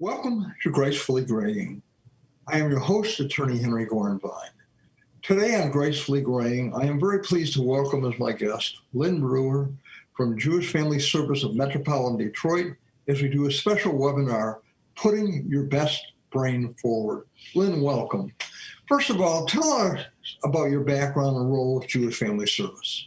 Welcome to Gracefully Graying. I am your host, Attorney Henry Gorenbein. Today on Gracefully Graying, I am very pleased to welcome as my guest Lynn Breuer from Jewish Family Service of Metropolitan Detroit as we do a special webinar, Putting Your Best Brain Forward. Lynn, welcome. First of all, tell us about your background and role with Jewish Family Service.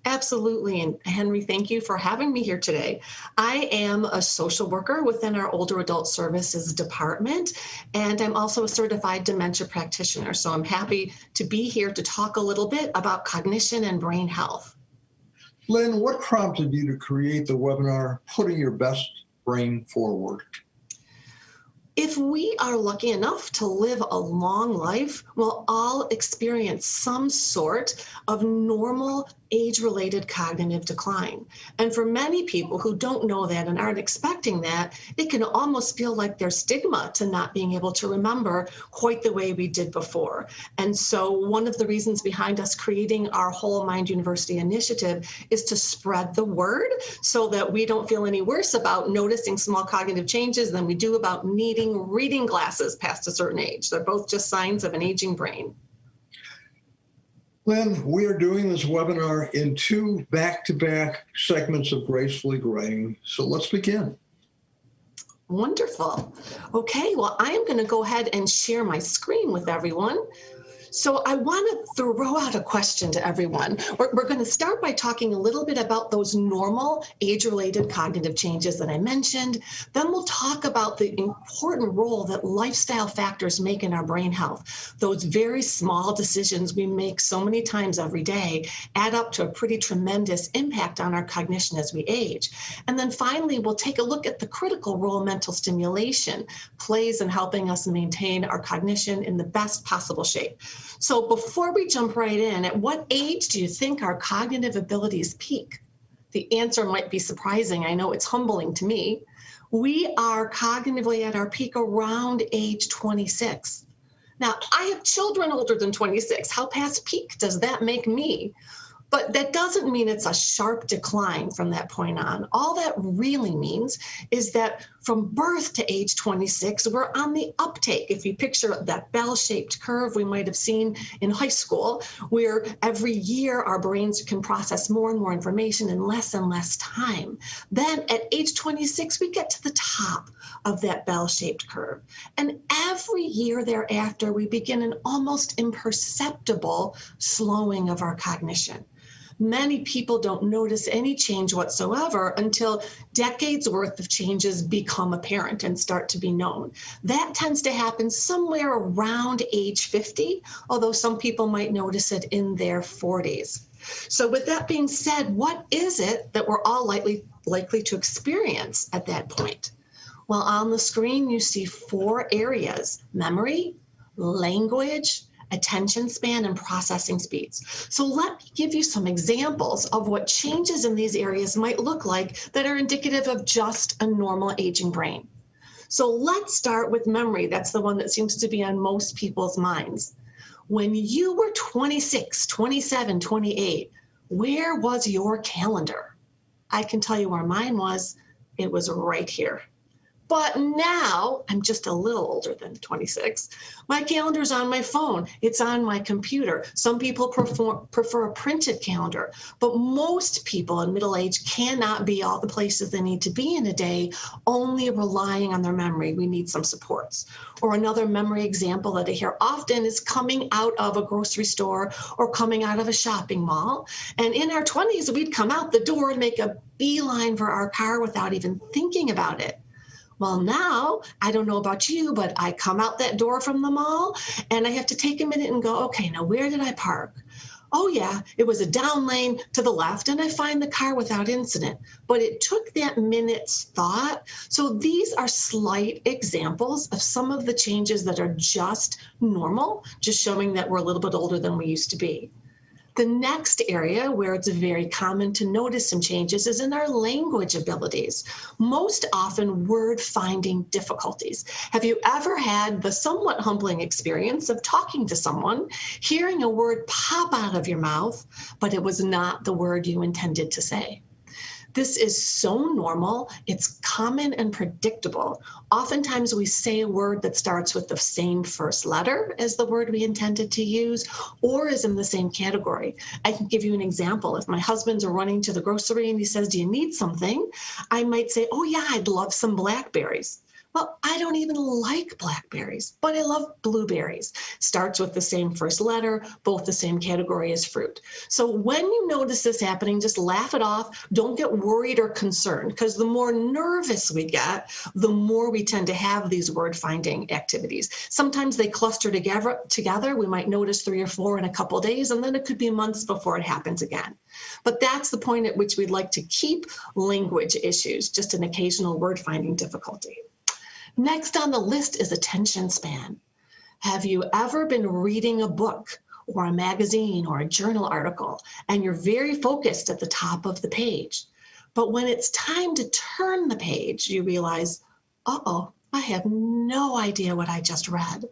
Absolutely. And Henry, thank you for having me here today. I am a social worker within our Older Adult Services Department, and I'm also a certified dementia practitioner. So I'm happy to be here to talk a little bit about cognition and brain health. Lynn, what prompted you to create the webinar, Putting Your Best Brain Forward? If we are lucky enough to live a long life, we'll all experience some sort of normal age-related cognitive decline. And for many people who don't know that and aren't expecting that, it can almost feel like there's stigma to not being able to remember quite the way we did before. And so one of the reasons behind us creating our Whole Mind University initiative is to spread the word so that we don't feel any worse about noticing small cognitive changes than we do about needing reading glasses past a certain age. They're both just signs of an aging brain. Lynn, we are doing this webinar in two back-to-back segments of Gracefully Graying, so let's begin. Wonderful. Okay, well, I am going to go ahead and share my screen with everyone. So I want to throw out a question to everyone. We're going to start by talking a little bit about those normal age-related cognitive changes that I mentioned. Then we'll talk about the important role that lifestyle factors make in our brain health. Those very small decisions we make so many times every day add up to a pretty tremendous impact on our cognition as we age. And then finally, we'll take a look at the critical role mental stimulation plays in helping us maintain our cognition in the best possible shape. So before we jump right in, at what age do you think our cognitive abilities peak? The answer might be surprising. I know it's humbling to me. We are cognitively at our peak around age 26. Now, I have children older than 26. How past peak does that make me? But that doesn't mean it's a sharp decline from that point on. All that really means is that from birth to age 26, we're on the uptake. If you picture that bell-shaped curve we might have seen in high school, where every year our brains can process more and more information in less and less time. Then at age 26, we get to the top of that bell-shaped curve. And every year thereafter, we begin an almost imperceptible slowing of our cognition. Many people don't notice any change whatsoever until decades worth of changes become apparent and start to be known. That tends to happen somewhere around age 50, although some people might notice it in their 40s. So with that being said, what is it that we're all likely to experience at that point? Well, on the screen, you see four areas: memory, language, attention span, and processing speeds. So let me give you some examples of what changes in these areas might look like that are indicative of just a normal aging brain. So let's start with memory. That's the one that seems to be on most people's minds. When you were 26, 27, 28, where was your calendar? I can tell you where mine was. It was right here. But now, I'm just a little older than 26, my calendar's on my phone, it's on my computer. Some people prefer a printed calendar, but most people in middle age cannot be all the places they need to be in a day, only relying on their memory. We need some supports. Or another memory example that I hear often is coming out of a grocery store or coming out of a shopping mall. And in our 20s, we'd come out the door and make a beeline for our car without even thinking about it. Well, now, I don't know about you, but I come out that door from the mall and I have to take a minute and go, okay, now where did I park? Oh yeah, it was a down lane to the left and I find the car without incident. But it took that minute's thought. So these are slight examples of some of the changes that are just normal, just showing that we're a little bit older than we used to be. The next area where it's very common to notice some changes is in our language abilities, most often word-finding difficulties. Have you ever had the somewhat humbling experience of talking to someone, hearing a word pop out of your mouth, but it was not the word you intended to say? This is so normal, it's common and predictable. Oftentimes we say a word that starts with the same first letter as the word we intended to use or is in the same category. I can give you an example. If my husband's running to the grocery and he says, "Do you need something?" I might say, "Oh yeah, I'd love some blackberries." Well, I don't even like blackberries, but I love blueberries. Starts with the same first letter, both the same category as fruit. So when you notice this happening, just laugh it off. Don't get worried or concerned, because the more nervous we get, the more we tend to have these word finding activities. Sometimes they cluster together. We might notice 3 or 4 in a couple of days, and then it could be months before it happens again. But that's the point at which we'd like to keep language issues, just an occasional word finding difficulty. Next on the list is attention span. Have you ever been reading a book or a magazine or a journal article and you're very focused at the top of the page, but when it's time to turn the page, you realize, uh-oh, I have no idea what I just read.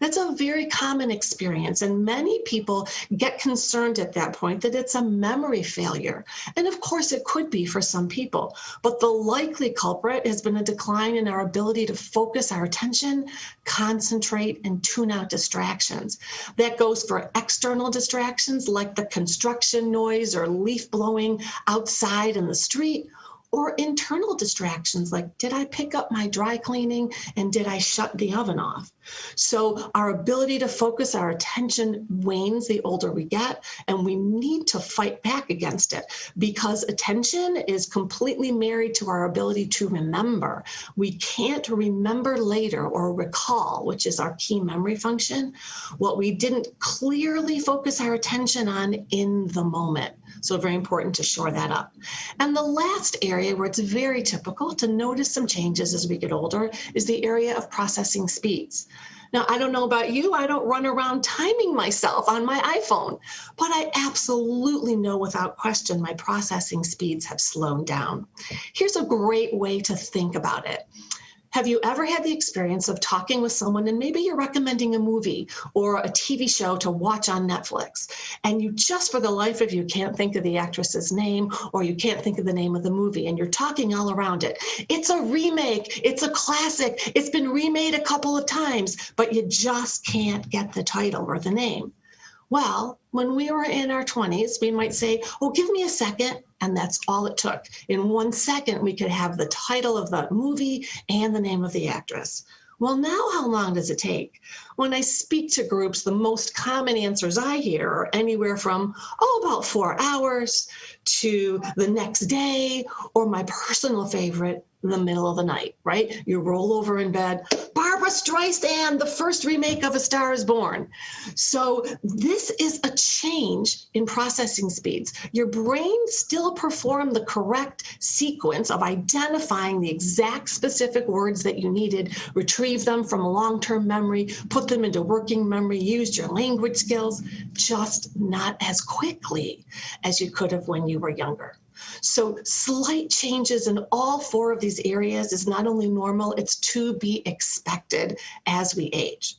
That's a very common experience, and many people get concerned at that point that it's a memory failure. And of course it could be for some people, but the likely culprit has been a decline in our ability to focus our attention, concentrate, and tune out distractions. That goes for external distractions like the construction noise or leaf blowing outside in the street, or internal distractions like, did I pick up my dry cleaning and did I shut the oven off? So our ability to focus our attention wanes the older we get, and we need to fight back against it because attention is completely married to our ability to remember. We can't remember later or recall, which is our key memory function, what we didn't clearly focus our attention on in the moment. So very important to shore that up. And the last area where it's very typical to notice some changes as we get older is the area of processing speeds. Now, I don't know about you, I don't run around timing myself on my iPhone, but I absolutely know without question my processing speeds have slowed down. Here's a great way to think about it. Have you ever had the experience of talking with someone and maybe you're recommending a movie or a TV show to watch on Netflix, and you just for the life of you can't think of the actress's name or you can't think of the name of the movie, and you're talking all around it. It's a remake, it's a classic, it's been remade a couple of times, but you just can't get the title or the name. Well, when we were in our 20s, we might say, "Oh, give me a second," and that's all it took. In 1 second, we could have the title of the movie and the name of the actress. Well, now how long does it take? When I speak to groups, the most common answers I hear are anywhere from, about 4 hours to the next day, or my personal favorite, the middle of the night, right? You roll over in bed, Barbra Streisand, the first remake of A Star is Born. So this is a change in processing speeds. Your brain still performed the correct sequence of identifying the exact specific words that you needed, retrieve them from a long-term memory, put them into working memory, used your language skills, just not as quickly as you could have when you were younger. So slight changes in all 4 of these areas is not only normal, it's to be expected as we age.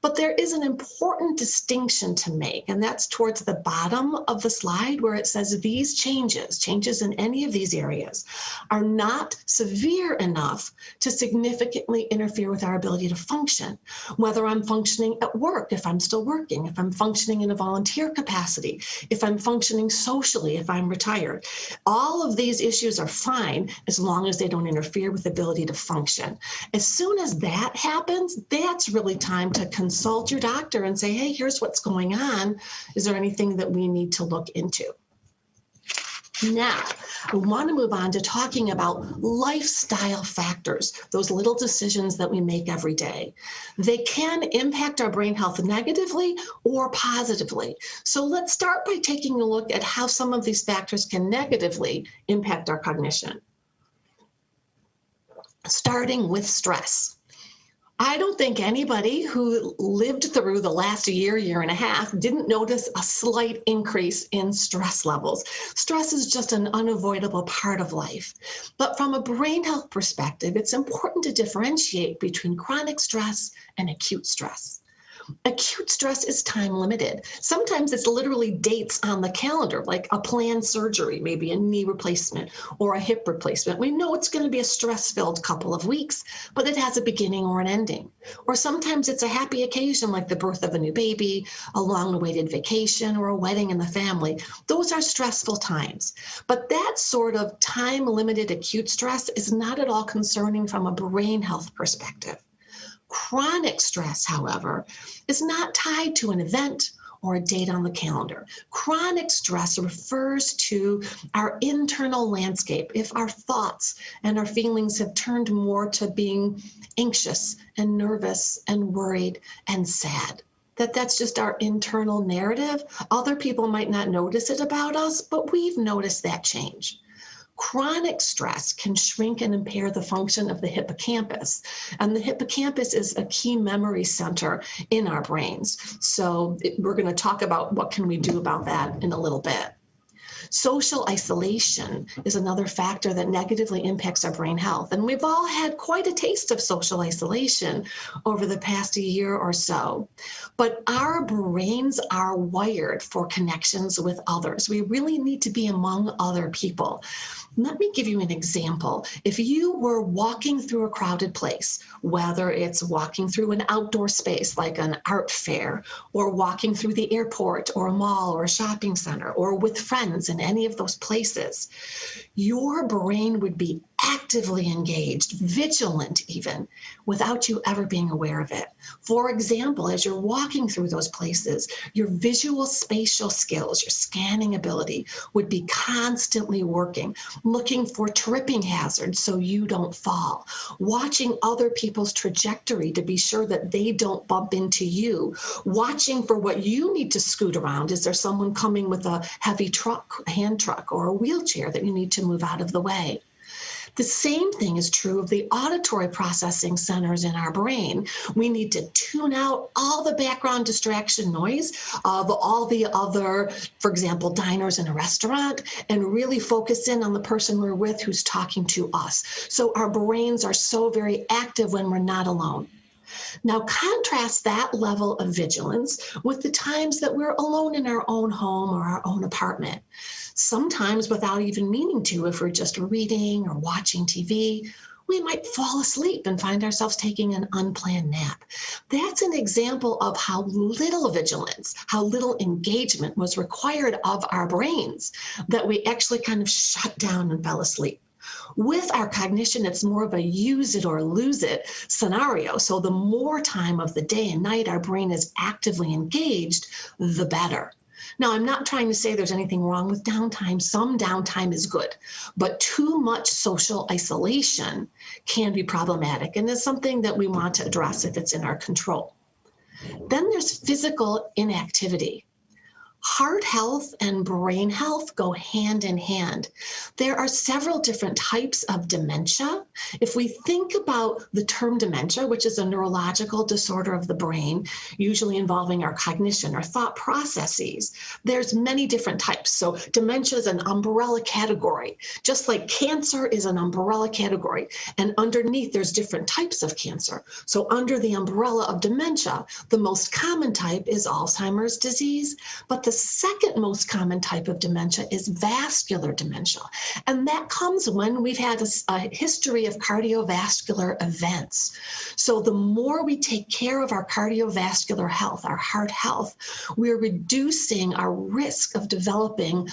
But there is an important distinction to make, and that's towards the bottom of the slide where it says these changes in any of these areas, are not severe enough to significantly interfere with our ability to function. Whether I'm functioning at work, if I'm still working, if I'm functioning in a volunteer capacity, if I'm functioning socially, if I'm retired. All of these issues are fine as long as they don't interfere with the ability to function. As soon as that happens, that's really time to consult your doctor and say, hey, here's what's going on. Is there anything that we need to look into? Now, I want to move on to talking about lifestyle factors, those little decisions that we make every day. They can impact our brain health negatively or positively. So let's start by taking a look at how some of these factors can negatively impact our cognition. Starting with stress. I don't think anybody who lived through the last year and a half didn't notice a slight increase in stress levels. Stress is just an unavoidable part of life. But from a brain health perspective, it's important to differentiate between chronic stress and acute stress. Acute stress is time limited. Sometimes it's literally dates on the calendar, like a planned surgery, maybe a knee replacement or a hip replacement. We know it's going to be a stress-filled couple of weeks, but it has a beginning or an ending. Or sometimes it's a happy occasion like the birth of a new baby, a long-awaited vacation, or a wedding in the family. Those are stressful times. But that sort of time-limited acute stress is not at all concerning from a brain health perspective. Chronic stress, however, is not tied to an event or a date on the calendar. Chronic stress refers to our internal landscape. If our thoughts and our feelings have turned more to being anxious and nervous and worried and sad, that's just our internal narrative. Other people might not notice it about us, but we've noticed that change. Chronic stress can shrink and impair the function of the hippocampus. And the hippocampus is a key memory center in our brains. So we're going to talk about what can we do about that in a little bit. Social isolation is another factor that negatively impacts our brain health. And we've all had quite a taste of social isolation over the past year or so. But our brains are wired for connections with others. We really need to be among other people. Let me give you an example. If you were walking through a crowded place, whether it's walking through an outdoor space like an art fair, or walking through the airport or a mall or a shopping center, or with friends in any of those places, your brain would be actively engaged, vigilant even, without you ever being aware of it. For example, as you're walking through those places, your visual spatial skills, your scanning ability would be constantly working, looking for tripping hazards so you don't fall, watching other people's trajectory to be sure that they don't bump into you, watching for what you need to scoot around. Is there someone coming with a heavy truck, a hand truck, or a wheelchair that you need to move out of the way? The same thing is true of the auditory processing centers in our brain. We need to tune out all the background distraction noise of all the other, for example, diners in a restaurant, and really focus in on the person we're with who's talking to us. So our brains are so very active when we're not alone. Now, contrast that level of vigilance with the times that we're alone in our own home or our own apartment. Sometimes without even meaning to, if we're just reading or watching TV, we might fall asleep and find ourselves taking an unplanned nap. That's an example of how little vigilance, how little engagement was required of our brains, that we actually kind of shut down and fell asleep. With our cognition, it's more of a use it or lose it scenario. So the more time of the day and night our brain is actively engaged, the better. Now, I'm not trying to say there's anything wrong with downtime. Some downtime is good, but too much social isolation can be problematic and is something that we want to address if it's in our control. Then there's physical inactivity. Heart health and brain health go hand in hand. There are several different types of dementia. If we think about the term dementia, which is a neurological disorder of the brain, usually involving our cognition or thought processes, there's many different types. So dementia is an umbrella category, just like cancer is an umbrella category. And underneath, there's different types of cancer. So under the umbrella of dementia, the most common type is Alzheimer's disease, but the second most common type of dementia is vascular dementia. And that comes when we've had a history of cardiovascular events. So the more we take care of our cardiovascular health, our heart health, we're reducing our risk of developing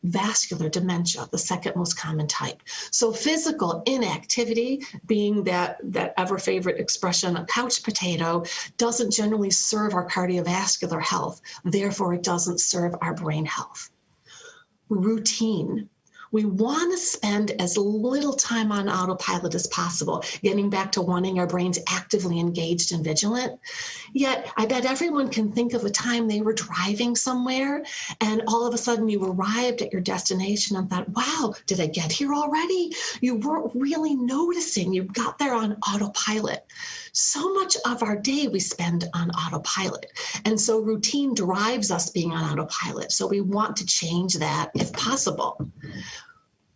vascular dementia, the second most common type. So physical inactivity, being that ever favorite expression, a couch potato, doesn't generally serve our cardiovascular health. Therefore, it doesn't serve our brain health. Routine. We want to spend as little time on autopilot as possible, getting back to wanting our brains actively engaged and vigilant. Yet, I bet everyone can think of a time they were driving somewhere and all of a sudden you arrived at your destination and thought, wow, did I get here already? You weren't really noticing. You got there on autopilot. So much of our day we spend on autopilot. And so routine drives us being on autopilot. So we want to change that if possible.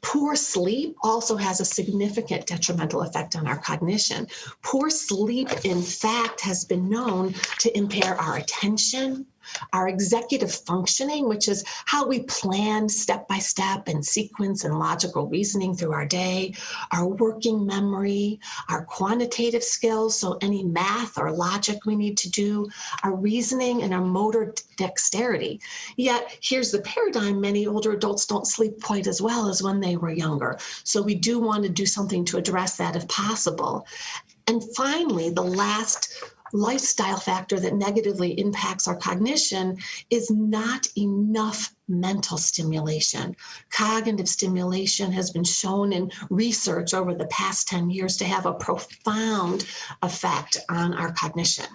Poor sleep also has a significant detrimental effect on our cognition. Poor sleep, in fact, has been known to impair our attention, our executive functioning, which is how we plan step by step and sequence and logical reasoning through our day, our working memory, our quantitative skills, so any math or logic we need to do, our reasoning and our motor dexterity. Yet here's the paradigm: many older adults don't sleep quite as well as when they were younger. So we do want to do something to address that if possible. And finally, the last lifestyle factor that negatively impacts our cognition is not enough mental stimulation. Cognitive stimulation has been shown in research over the past 10 years to have a profound effect on our cognition.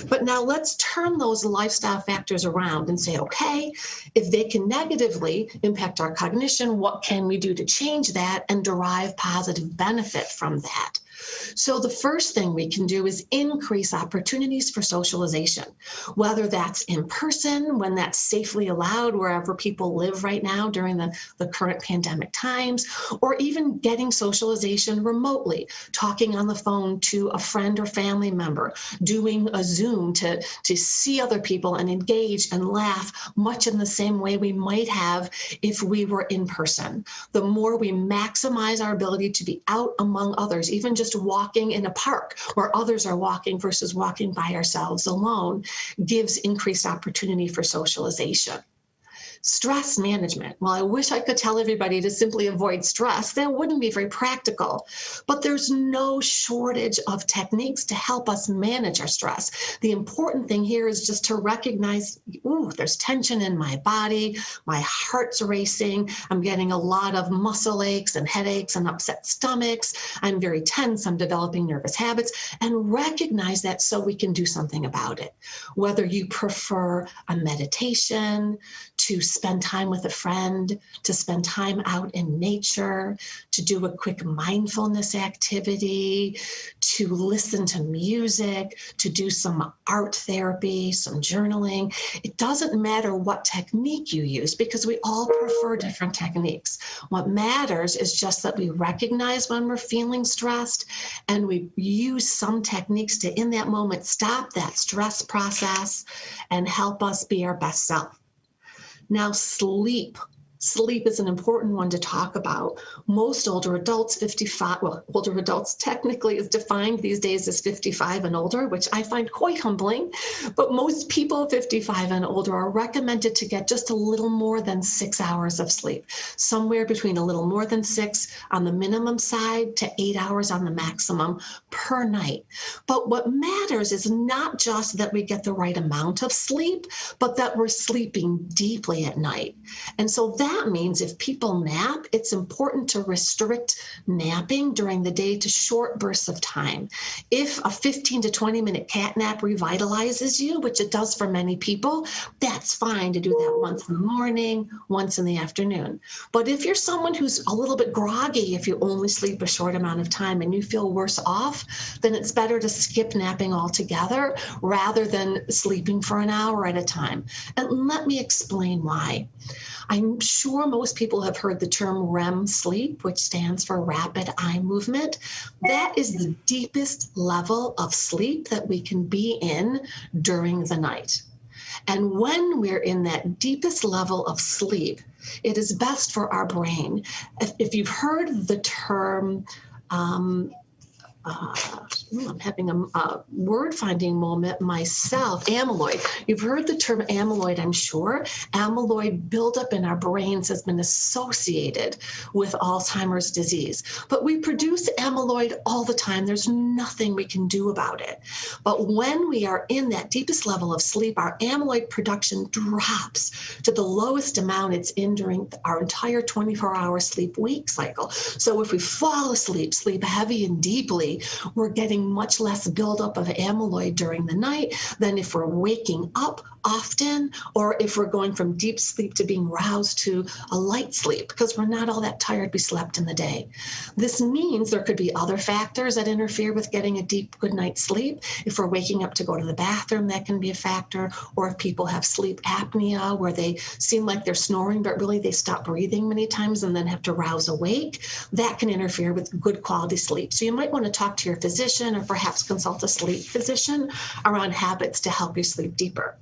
But now let's turn those lifestyle factors around and say, okay, if they can negatively impact our cognition, what can we do to change that and derive positive benefit from that? So the first thing we can do is increase opportunities for socialization, whether that's in person, when that's safely allowed wherever people live right now during the current pandemic times, or even getting socialization remotely, talking on the phone to a friend or family member, doing a Zoom to see other people and engage and laugh much in the same way we might have if we were in person. The more we maximize our ability to be out among others, even just walking in a park where others are walking versus walking by ourselves alone, gives increased opportunity for socialization. Stress management. Well, I wish I could tell everybody to simply avoid stress. That wouldn't be very practical. But there's no shortage of techniques to help us manage our stress. The important thing here is just to recognize, ooh, there's tension in my body, my heart's racing, I'm getting a lot of muscle aches and headaches and upset stomachs, I'm very tense, I'm developing nervous habits, and recognize that so we can do something about it. Whether you prefer a meditation, to spend time with a friend, to spend time out in nature, to do a quick mindfulness activity, to listen to music, to do some art therapy, some journaling. It doesn't matter what technique you use because we all prefer different techniques. What matters is just that we recognize when we're feeling stressed and we use some techniques to, in that moment, stop that stress process and help us be our best self. Now, sleep. Sleep is an important one to talk about. Most older adults, 55, well, older adults technically is defined these days as 55 and older, which I find quite humbling. But most people 55 and older are recommended to get just a little more than 6 hours of sleep, somewhere between a little more than 6 on the minimum side to 8 hours on the maximum per night. But what matters is not just that we get the right amount of sleep, but that we're sleeping deeply at night. And so that means if people nap, it's important to restrict napping during the day to short bursts of time. If a 15 to 20 minute cat nap revitalizes you, which it does for many people, that's fine to do that once in the morning, once in the afternoon. But if you're someone who's a little bit groggy, if you only sleep a short amount of time and you feel worse off, then it's better to skip napping altogether rather than sleeping for an hour at a time. And let me explain why. I'm sure most people have heard the term REM sleep, which stands for rapid eye movement. That is the deepest level of sleep that we can be in during the night. And when we're in that deepest level of sleep, it is best for our brain. If you've heard the term, I'm having a word-finding moment myself. Amyloid. You've heard the term amyloid, I'm sure. Amyloid buildup in our brains has been associated with Alzheimer's disease. But we produce amyloid all the time. There's nothing we can do about it. But when we are in that deepest level of sleep, our amyloid production drops to the lowest amount it's in during our entire 24-hour sleep-wake cycle. So if we fall asleep, sleep heavy and deeply, we're getting much less buildup of amyloid during the night than if we're waking up often, or if we're going from deep sleep to being roused to a light sleep because we're not all that tired we slept in the day. This means there could be other factors that interfere with getting a deep, good night's sleep. If we're waking up to go to the bathroom, that can be a factor. Or if people have sleep apnea, where they seem like they're snoring, but really they stop breathing many times and then have to rouse awake, that can interfere with good quality sleep. So you might want to talk to your physician or perhaps consult a sleep physician around habits to help you sleep deeper.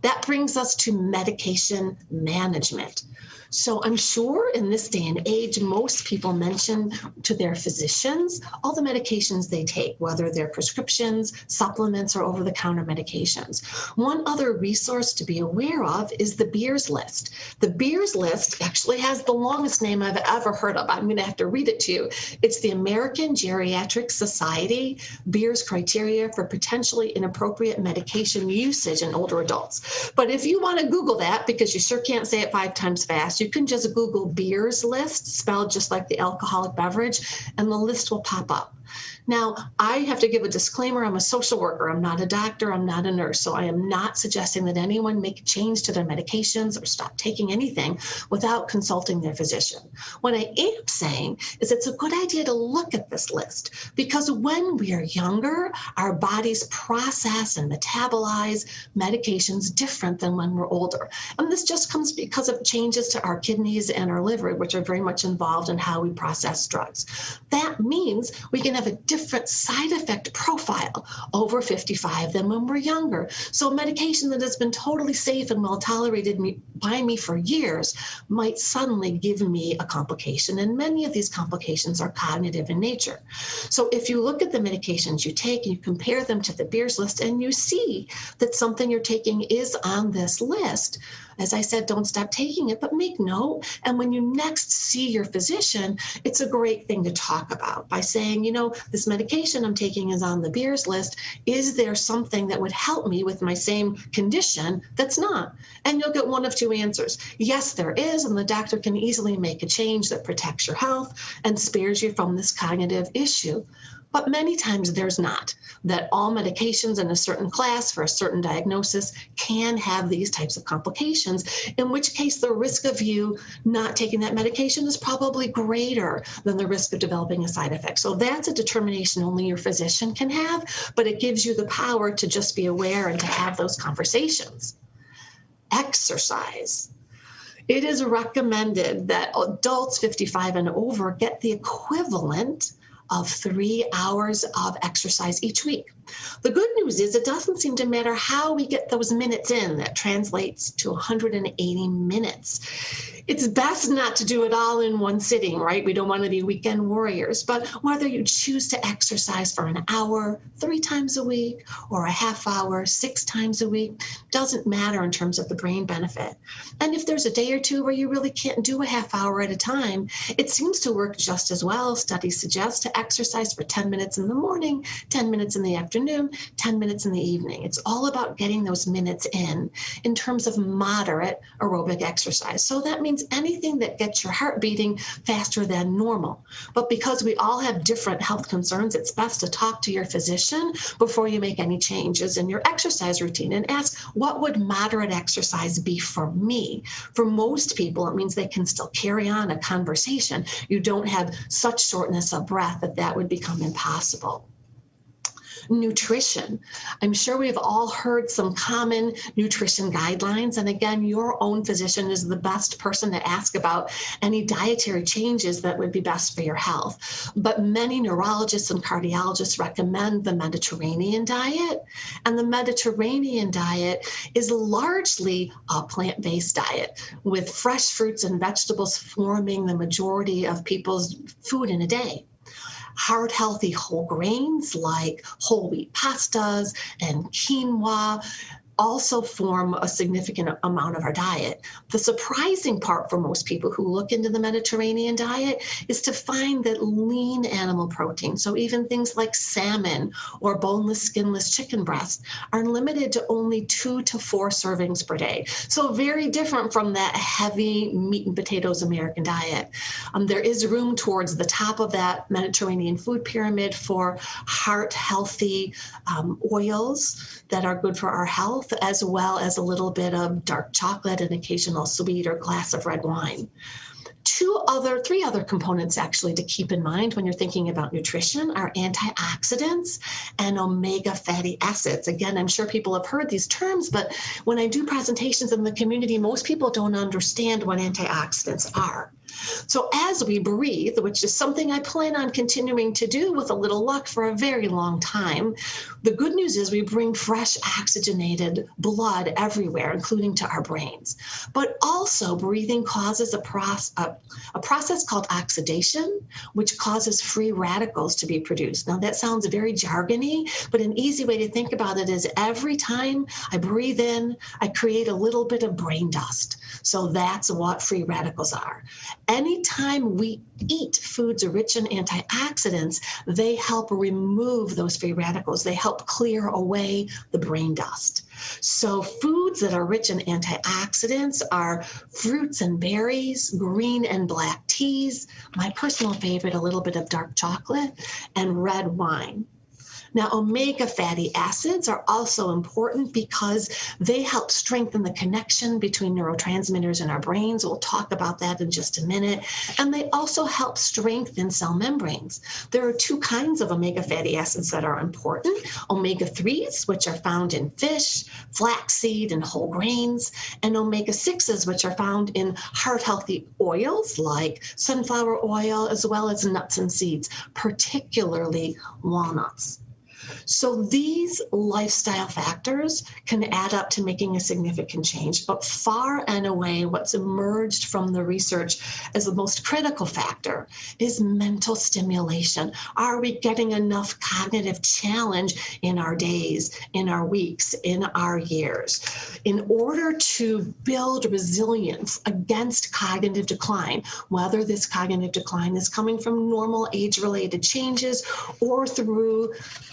That brings us to medication management. So I'm sure in this day and age, most people mention to their physicians all the medications they take, whether they're prescriptions, supplements, or over-the-counter medications. One other resource to be aware of is the Beers List. The Beers List actually has the longest name I've ever heard of. I'm going to have to read it to you. It's the American Geriatric Society Beers Criteria for Potentially Inappropriate Medication Usage in Older Adults. But if you want to Google that, because you sure can't say it 5 times fast, you can just Google Beers List, spelled just like the alcoholic beverage, and the list will pop up. Now, I have to give a disclaimer. I'm a social worker. I'm not a doctor. I'm not a nurse. So I am not suggesting that anyone make a change to their medications or stop taking anything without consulting their physician. What I am saying is it's a good idea to look at this list, because when we are younger, our bodies process and metabolize medications different than when we're older. And this just comes because of changes to our kidneys and our liver, which are very much involved in how we process drugs. That means we can have a different side effect profile over 55 than when we're younger. So a medication that has been totally safe and well tolerated by me for years might suddenly give me a complication. And many of these complications are cognitive in nature. So if you look at the medications you take and you compare them to the Beers List and you see that something you're taking is on this list, as I said, don't stop taking it, but make note. And when you next see your physician, it's a great thing to talk about by saying, this medication I'm taking is on the Beers List. Is there something that would help me with my same condition that's not? And you'll get one of 2 answers. Yes, there is, and the doctor can easily make a change that protects your health and spares you from this cognitive issue. But many times there's not, that all medications in a certain class for a certain diagnosis can have these types of complications, in which case the risk of you not taking that medication is probably greater than the risk of developing a side effect. So that's a determination only your physician can have, but it gives you the power to just be aware and to have those conversations. Exercise. It is recommended that adults 55 and over get the equivalent of 3 hours of exercise each week. The good news is it doesn't seem to matter how we get those minutes in. That translates to 180 minutes. It's best not to do it all in one sitting, right? We don't want to be weekend warriors, but whether you choose to exercise for an hour 3 times a week or a half hour 6 times a week doesn't matter in terms of the brain benefit. And if there's a day or two where you really can't do a half hour at a time, it seems to work just as well. Studies suggest to exercise for 10 minutes in the morning, 10 minutes in the afternoon, 10 minutes in the evening. It's all about getting those minutes in terms of moderate aerobic exercise. So that means anything that gets your heart beating faster than normal. But because we all have different health concerns, it's best to talk to your physician before you make any changes in your exercise routine and ask, what would moderate exercise be for me? For most people, it means they can still carry on a conversation. You don't have such shortness of breath that would become impossible. Nutrition. I'm sure we've all heard some common nutrition guidelines. And again, your own physician is the best person to ask about any dietary changes that would be best for your health. But many neurologists and cardiologists recommend the Mediterranean diet. And the Mediterranean diet is largely a plant-based diet, with fresh fruits and vegetables forming the majority of people's food in a day. Heart-healthy whole grains like whole wheat pastas and quinoa also form a significant amount of our diet. The surprising part for most people who look into the Mediterranean diet is to find that lean animal protein, so even things like salmon or boneless, skinless chicken breast, are limited to only 2 to 4 servings per day. So very different from that heavy meat and potatoes American diet. There is room towards the top of that Mediterranean food pyramid for heart-healthy oils that are good for our health. health, as well as a little bit of dark chocolate, an occasional sweet or glass of red wine. Three other components actually to keep in mind when you're thinking about nutrition are antioxidants and omega fatty acids. Again, I'm sure people have heard these terms, but when I do presentations in the community, most people don't understand what antioxidants are. So as we breathe, which is something I plan on continuing to do with a little luck for a very long time, the good news is we bring fresh oxygenated blood everywhere, including to our brains. But also breathing causes a process called oxidation, which causes free radicals to be produced. Now that sounds very jargony, but an easy way to think about it is every time I breathe in, I create a little bit of brain dust. So that's what free radicals are. Anytime we eat foods rich in antioxidants, they help remove those free radicals. They help clear away the brain dust. So foods that are rich in antioxidants are fruits and berries, green and black teas, my personal favorite, a little bit of dark chocolate, and red wine. Now, omega fatty acids are also important because they help strengthen the connection between neurotransmitters in our brains. We'll talk about that in just a minute. And they also help strengthen cell membranes. There are two kinds of omega fatty acids that are important. Omega-3s, which are found in fish, flaxseed, and whole grains, and omega-6s, which are found in heart-healthy oils like sunflower oil, as well as nuts and seeds, particularly walnuts. So these lifestyle factors can add up to making a significant change, but far and away what's emerged from the research as the most critical factor is mental stimulation. Are we getting enough cognitive challenge in our days, in our weeks, in our years? In order to build resilience against cognitive decline, whether this cognitive decline is coming from normal age-related changes or through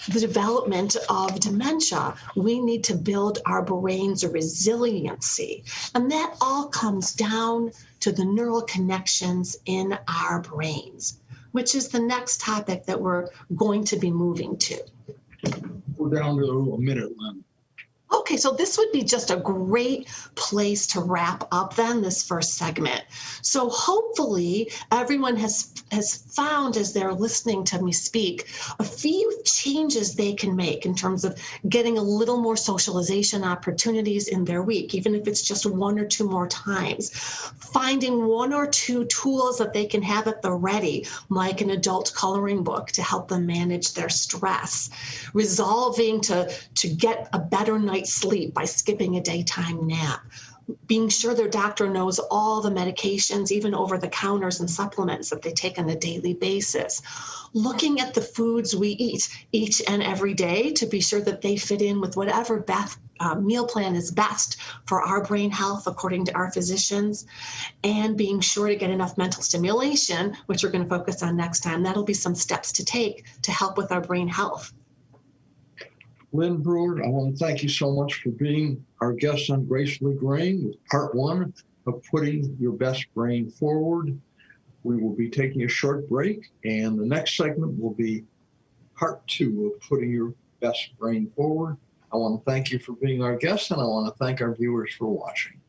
the development of dementia, we need to build our brain's resiliency. And that all comes down to the neural connections in our brains, which is the next topic that we're going to be moving to. We're down to a minute, Lynn. Okay, so this would be just a great place to wrap up then this first segment. So hopefully everyone has found, as they're listening to me speak, a few changes they can make in terms of getting a little more socialization opportunities in their week, even if it's just one or two more times. Finding one or two tools that they can have at the ready, like an adult coloring book to help them manage their stress. Resolving to get a better night's sleep by skipping a daytime nap. Being sure their doctor knows all the medications, even over the counters and supplements that they take on a daily basis. Looking at the foods we eat each and every day to be sure that they fit in with whatever meal plan is best for our brain health according to our physicians, and being sure to get enough mental stimulation, which we're going to focus on next time. That'll be some steps to take to help with our brain health. Lynn Breuer, I want to thank you so much for being our guest on Gracefully Graying with part one of Putting Your Best Brain Forward. We will be taking a short break, and the next segment will be part two of Putting Your Best Brain Forward. I want to thank you for being our guest, and I want to thank our viewers for watching.